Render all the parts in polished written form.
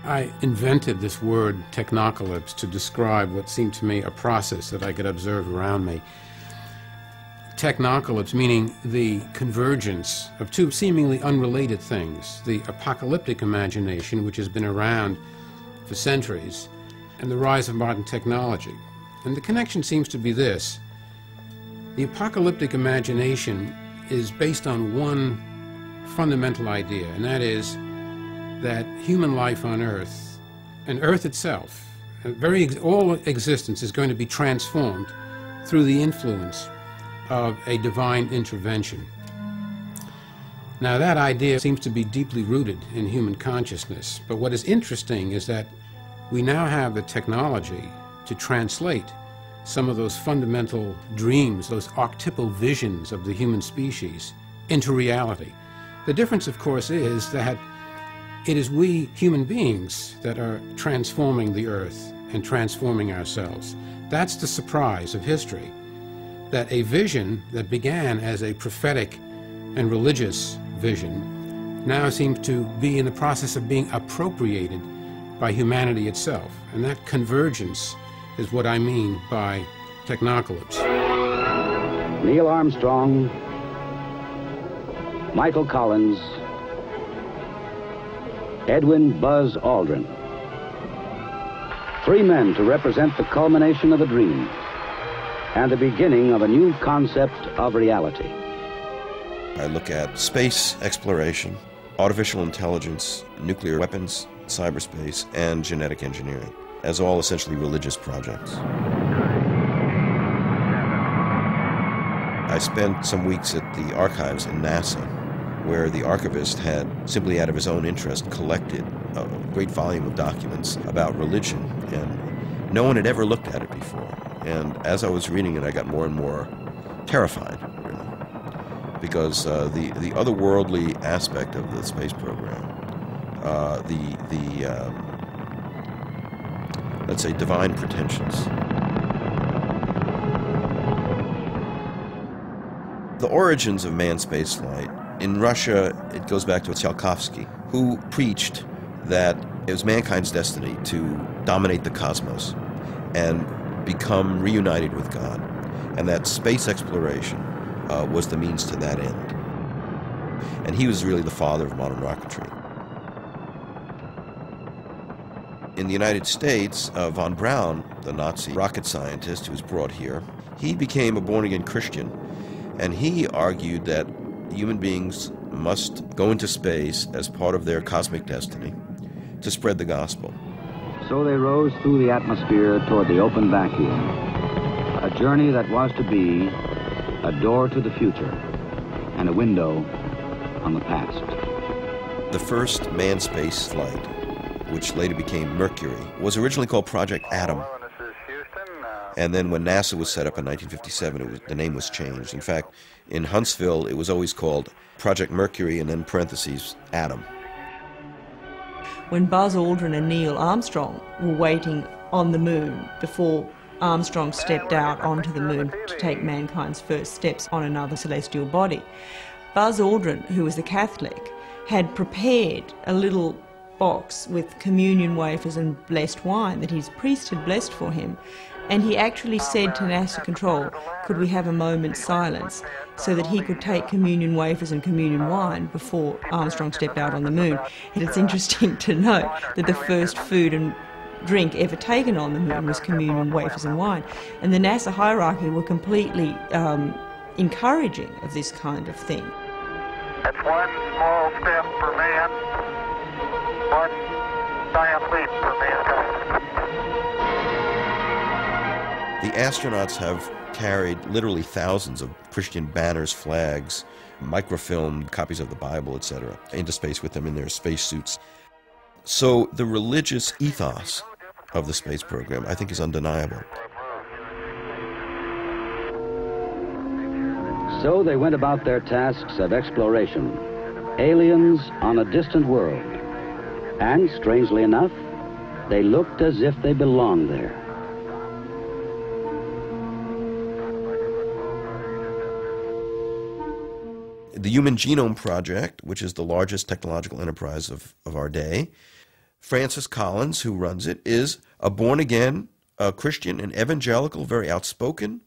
I invented this word technocalypse to describe what seemed to me a process that I could observe around me. Technocalypse meaning the convergence of two seemingly unrelated things, the apocalyptic imagination, which has been around for centuries, and the rise of modern technology. And the connection seems to be this. The apocalyptic imagination is based on one fundamental idea, and that is that human life on Earth, and Earth itself, all existence is going to be transformed through the influence of a divine intervention. Now that idea seems to be deeply rooted in human consciousness, but what is interesting is that we now have the technology to translate some of those fundamental dreams, those archetypal visions of the human species, into reality. The difference, of course, is that it is we human beings that are transforming the Earth and transforming ourselves. That's the surprise of history, that a vision that began as a prophetic and religious vision now seems to be in the process of being appropriated by humanity itself. And that convergence is what I mean by technocalypse. Neil Armstrong, Michael Collins, Edwin Buzz Aldrin. 3 men to represent the culmination of a dream and the beginning of a new concept of reality. I look at space exploration, artificial intelligence, nuclear weapons, cyberspace, and genetic engineering as all essentially religious projects. I spent some weeks at the archives in NASA, where the archivist had, simply out of his own interest, collected a great volume of documents about religion, and no one had ever looked at it before. And as I was reading it, I got more and more terrified, really, because the otherworldly aspect of the space program, let's say, divine pretensions. The origins of manned spaceflight, in Russia, it goes back to Tsiolkovsky, who preached that it was mankind's destiny to dominate the cosmos and become reunited with God, and that space exploration was the means to that end. And he was really the father of modern rocketry. In the United States, von Braun, the Nazi rocket scientist who was brought here, he became a born-again Christian, and he argued that human beings must go into space as part of their cosmic destiny to spread the gospel. So they rose through the atmosphere toward the open vacuum, a journey that was to be a door to the future and a window on the past. The first manned space flight, which later became Mercury, was originally called Project Atom. And then when NASA was set up in 1957, the name was changed. In fact, in Huntsville, it was always called Project Mercury and then parentheses, Atom. When Buzz Aldrin and Neil Armstrong were waiting on the moon before Armstrong stepped out onto the moon to take mankind's first steps on another celestial body, Buzz Aldrin, who was a Catholic, had prepared a little box with communion wafers and blessed wine that his priest had blessed for him. And he actually said to NASA Control, could we have a moment's silence so that he could take communion wafers and communion wine before Armstrong stepped out on the moon. And it's interesting to note that the first food and drink ever taken on the moon was communion wafers and wine. And the NASA hierarchy were completely encouraging of this kind of thing. It's one small step for man, one giant leap for mankind. The astronauts have carried literally thousands of Christian banners, flags, microfilmed copies of the Bible, etc., into space with them in their spacesuits. So the religious ethos of the space program, I think, is undeniable. So they went about their tasks of exploration, aliens on a distant world. And, strangely enough, they looked as if they belonged there. The Human Genome Project, which is the largest technological enterprise of our day, Francis Collins, who runs it, is a born-again Christian and evangelical, very outspoken,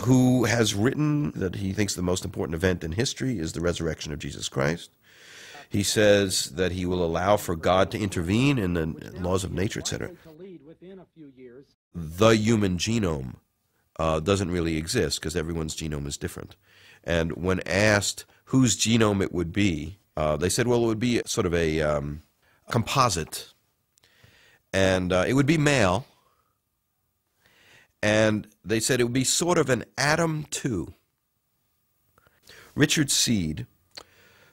who has written that he thinks the most important event in history is the resurrection of Jesus Christ. He says that he will allow for God to intervene in the laws of nature, etc. The human genome doesn't really exist because everyone's genome is different. And when asked whose genome it would be, they said, well, it would be sort of a composite. And it would be male. And they said it would be sort of an Adam 2. Richard Seed,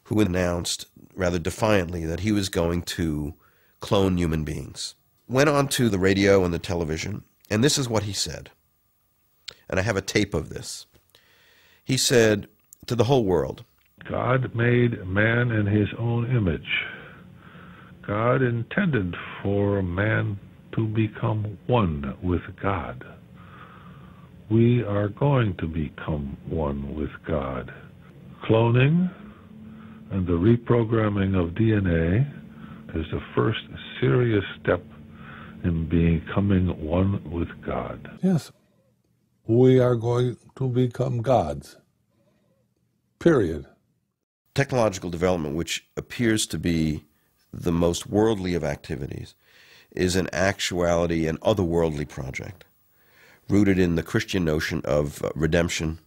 who announced rather defiantly that he was going to clone human beings, went on to the radio and the television, and this is what he said. And I have a tape of this. He said to the whole world, God made man in his own image. God intended for man to become one with God. We are going to become one with God. Cloning and the reprogramming of DNA is the first serious step in becoming one with God. Yes, we are going to become gods. Period. Technological development, which appears to be the most worldly of activities, is in actuality an otherworldly project, rooted in the Christian notion of redemption,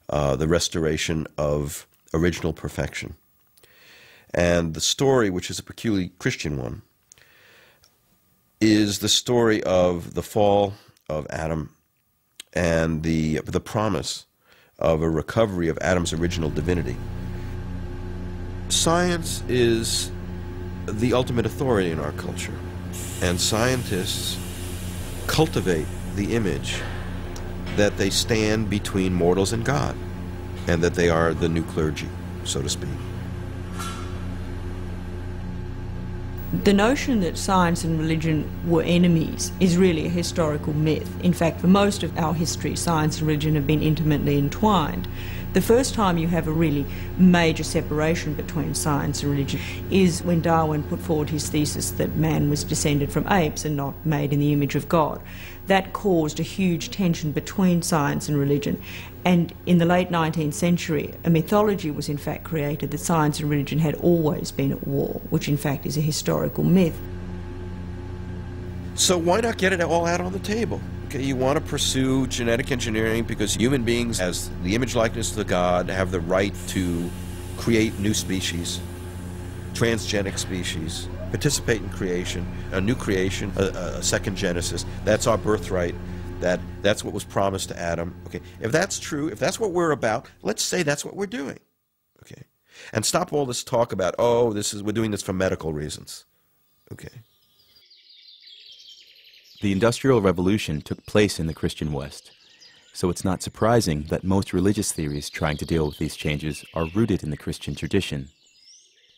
the restoration of original perfection. And the story, which is a peculiarly Christian one, is the story of the fall of Adam and the promise of a recovery of Adam's original divinity. Science is the ultimate authority in our culture, and scientists cultivate the image that they stand between mortals and God, and that they are the new clergy, so to speak. The notion that science and religion were enemies is really a historical myth. In fact, for most of our history, science and religion have been intimately entwined. The first time you have a really major separation between science and religion is when Darwin put forward his thesis that man was descended from apes and not made in the image of God. That caused a huge tension between science and religion. And in the late 19th century, a mythology was in fact created that science and religion had always been at war, which in fact is a historical myth. So why not get it all out on the table? Okay, you want to pursue genetic engineering because human beings, as the image likeness of God, have the right to create new species, transgenic species, participate in creation, a new creation, a second Genesis. That's our birthright. That's what was promised to Adam. Okay, if that's true, if that's what we're about, let's say that's what we're doing. Okay, and stop all this talk about, oh, we're doing this for medical reasons. Okay. The Industrial Revolution took place in the Christian West, so it's not surprising that most religious theories trying to deal with these changes are rooted in the Christian tradition.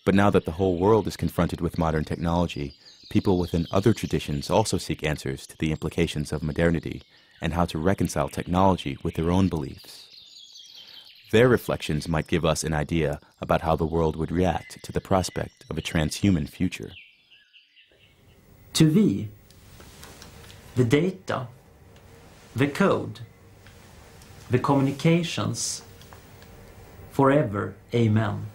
But now that the whole world is confronted with modern technology, people within other traditions also seek answers to the implications of modernity and how to reconcile technology with their own beliefs. Their reflections might give us an idea about how the world would react to the prospect of a transhuman future. To thee, the data, the code, the communications, forever, amen.